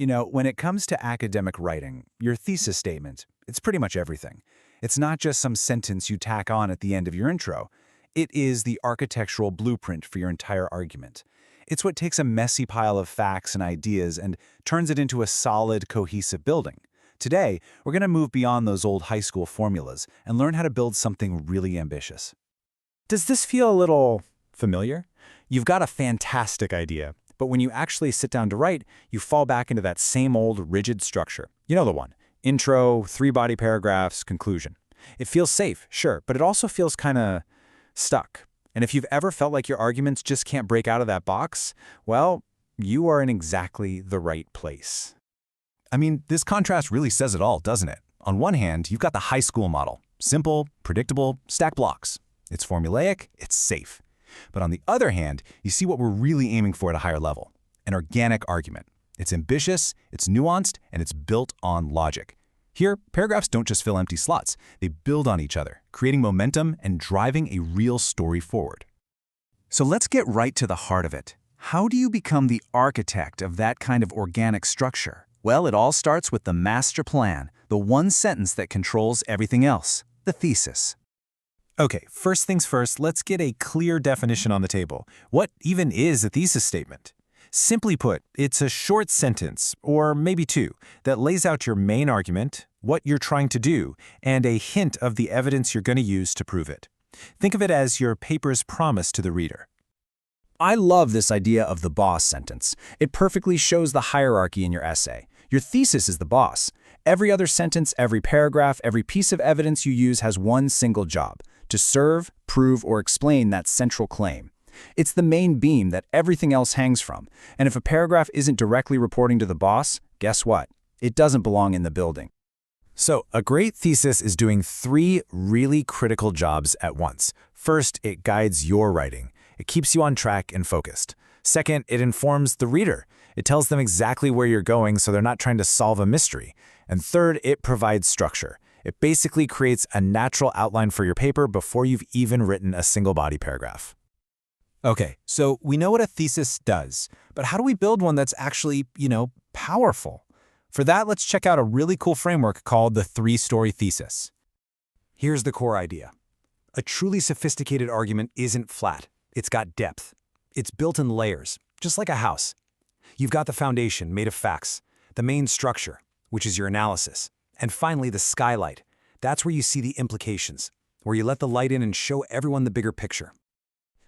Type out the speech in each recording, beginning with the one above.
When it comes to academic writing, your thesis statement, it's pretty much everything. It's not just some sentence you tack on at the end of your intro. It is the architectural blueprint for your entire argument. It's what takes a messy pile of facts and ideas and turns it into a solid, cohesive building. Today, we're going to move beyond those old high school formulas and learn how to build something really ambitious. Does this feel a little familiar? You've got a fantastic idea, but when you actually sit down to write, you fall back into that same old rigid structure. You know the one. Intro, 3-body paragraphs, conclusion. It feels safe, sure, but it also feels kind of stuck. And if you've ever felt like your arguments just can't break out of that box, well, you are in exactly the right place. I mean, this contrast really says it all, doesn't it? On one hand, you've got the high school model. Simple, predictable, stack blocks. It's formulaic, it's safe. But on the other hand, you see what we're really aiming for at a higher level. An organic argument. It's ambitious, it's nuanced, and it's built on logic. Here, paragraphs don't just fill empty slots. They build on each other, creating momentum and driving a real story forward. So let's get right to the heart of it. How do you become the architect of that kind of organic structure? Well, it all starts with the master plan, the one sentence that controls everything else, the thesis. Okay, first things first, let's get a clear definition on the table. What even is a thesis statement? Simply put, it's a short sentence, or maybe two, that lays out your main argument, what you're trying to do, and a hint of the evidence you're going to use to prove it. Think of it as your paper's promise to the reader. I love this idea of the boss sentence. It perfectly shows the hierarchy in your essay. Your thesis is the boss. Every other sentence, every paragraph, every piece of evidence you use has one single job: to serve, prove, or explain that central claim. It's the main beam that everything else hangs from. And if a paragraph isn't directly reporting to the boss, guess what? It doesn't belong in the building. So, a great thesis is doing 3 really critical jobs at once. First, it guides your writing. It keeps you on track and focused. Second, it informs the reader. It tells them exactly where you're going so they're not trying to solve a mystery. And third, it provides structure. It basically creates a natural outline for your paper before you've even written a single body paragraph. Okay, so we know what a thesis does, but how do we build one that's actually, powerful? For that, let's check out a really cool framework called the 3-story thesis. Here's the core idea. A truly sophisticated argument isn't flat. It's got depth. It's built in layers, just like a house. You've got the foundation made of facts, the main structure, which is your analysis, and finally the skylight. That's where you see the implications, where you let the light in and show everyone the bigger picture.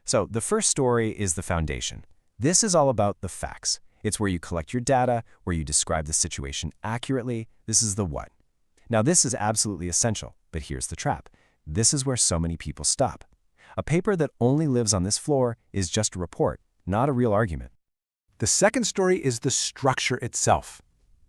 So, the first story is the foundation. This is all about the facts. It's where you collect your data, where you describe the situation accurately. This is the what. Now, this is absolutely essential, but here's the trap. This is where so many people stop. A paper that only lives on this floor is just a report, not a real argument. The second story is the structure itself.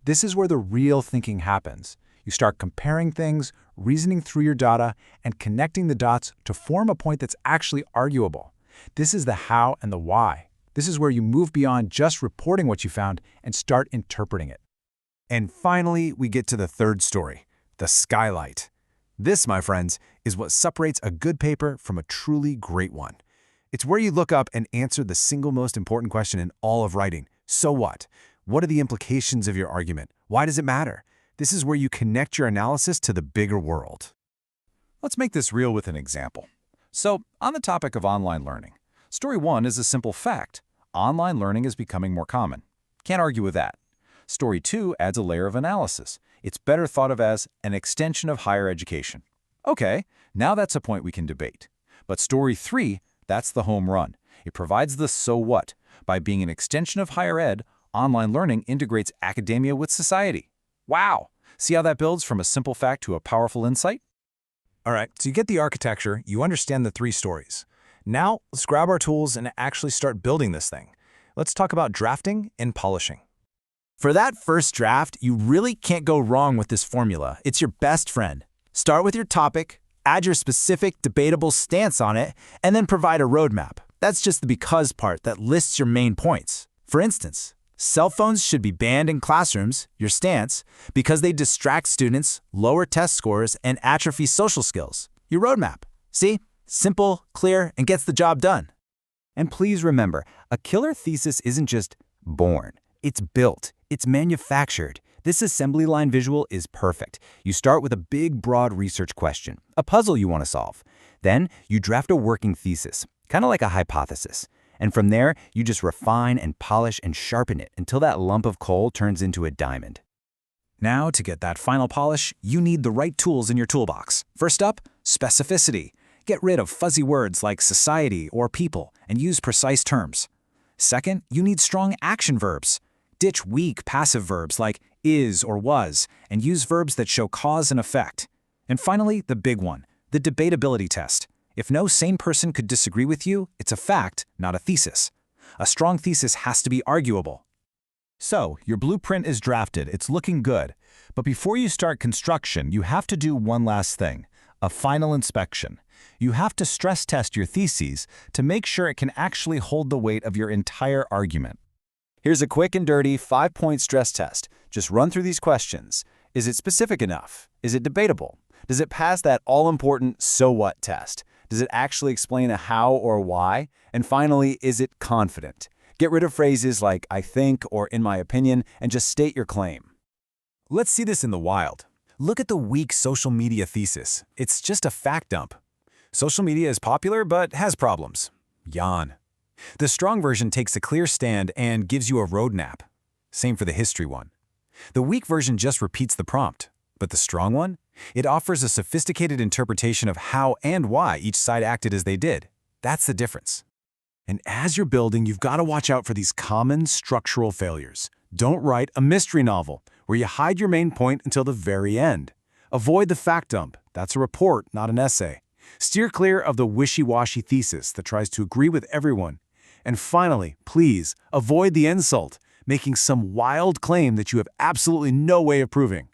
This is where the real thinking happens. You start comparing things, reasoning through your data, and connecting the dots to form a point that's actually arguable. This is the how and the why. This is where you move beyond just reporting what you found and start interpreting it. And finally, we get to the third story, the skylight. This, my friends, is what separates a good paper from a truly great one. It's where you look up and answer the single most important question in all of writing. So what? What are the implications of your argument? Why does it matter? This is where you connect your analysis to the bigger world. Let's make this real with an example. So, on the topic of online learning, story 1 is a simple fact. Online learning is becoming more common. Can't argue with that. Story 2 adds a layer of analysis. It's better thought of as an extension of higher education. Okay, now that's a point we can debate. But story 3, that's the home run. It provides the so what. By being an extension of higher ed, online learning integrates academia with society. Wow! See how that builds from a simple fact to a powerful insight? All right, so you get the architecture, you understand the 3 stories. Now, let's grab our tools and actually start building this thing. Let's talk about drafting and polishing. For that first draft, you really can't go wrong with this formula. It's your best friend. Start with your topic, add your specific, debatable stance on it, and then provide a roadmap. That's just the because part that lists your main points. For instance, cell phones should be banned in classrooms, your stance, because they distract students, lower test scores, and atrophy social skills. Your roadmap. See? Simple, clear, and gets the job done. And please remember, a killer thesis isn't just born. It's built. It's manufactured. This assembly line visual is perfect. You start with a big, broad research question, a puzzle you want to solve. Then you draft a working thesis, kind of like a hypothesis. And from there, you just refine and polish and sharpen it until that lump of coal turns into a diamond. Now, to get that final polish, you need the right tools in your toolbox. First up, specificity. Get rid of fuzzy words like society or people and use precise terms. Second, you need strong action verbs. Ditch weak passive verbs like is or was and use verbs that show cause and effect. And finally, the big one, the debatability test. If no sane person could disagree with you, it's a fact, not a thesis. A strong thesis has to be arguable. So, your blueprint is drafted, it's looking good. But before you start construction, you have to do one last thing, a final inspection. You have to stress test your theses to make sure it can actually hold the weight of your entire argument. Here's a quick and dirty 5-point stress test. Just run through these questions. Is it specific enough? Is it debatable? Does it pass that all-important so what test? Does it actually explain a how or why? And finally, is it confident? Get rid of phrases like I think or in my opinion and just state your claim. Let's see this in the wild. Look at the weak social media thesis. It's just a fact dump. Social media is popular but has problems. Yawn. The strong version takes a clear stand and gives you a roadmap. Same for the history one. The weak version just repeats the prompt. But the strong one? It offers a sophisticated interpretation of how and why each side acted as they did. That's the difference. And as you're building, you've got to watch out for these common structural failures. Don't write a mystery novel where you hide your main point until the very end. Avoid the fact dump. That's a report, not an essay. Steer clear of the wishy-washy thesis that tries to agree with everyone. And finally, please, avoid the insult, making some wild claim that you have absolutely no way of proving.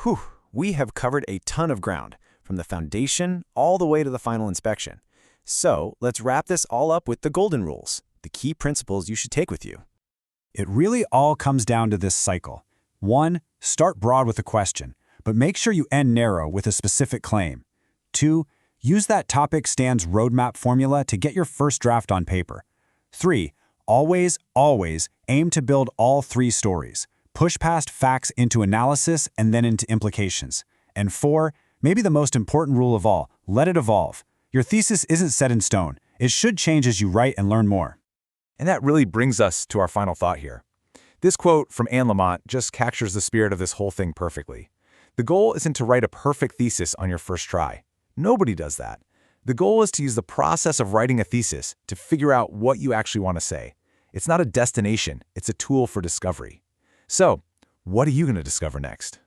Whew, we have covered a ton of ground, from the foundation all the way to the final inspection. So let's wrap this all up with the golden rules, the key principles you should take with you. It really all comes down to this cycle. 1. Start broad with a question, but make sure you end narrow with a specific claim. 2. Use that topic stands roadmap formula to get your first draft on paper. 3. Always aim to build all 3 stories. Push past facts into analysis and then into implications. And 4, maybe the most important rule of all, let it evolve. Your thesis isn't set in stone. It should change as you write and learn more. And that really brings us to our final thought here. This quote from Anne Lamott just captures the spirit of this whole thing perfectly. The goal isn't to write a perfect thesis on your first try. Nobody does that. The goal is to use the process of writing a thesis to figure out what you actually want to say. It's not a destination, it's a tool for discovery. So, what are you going to discover next?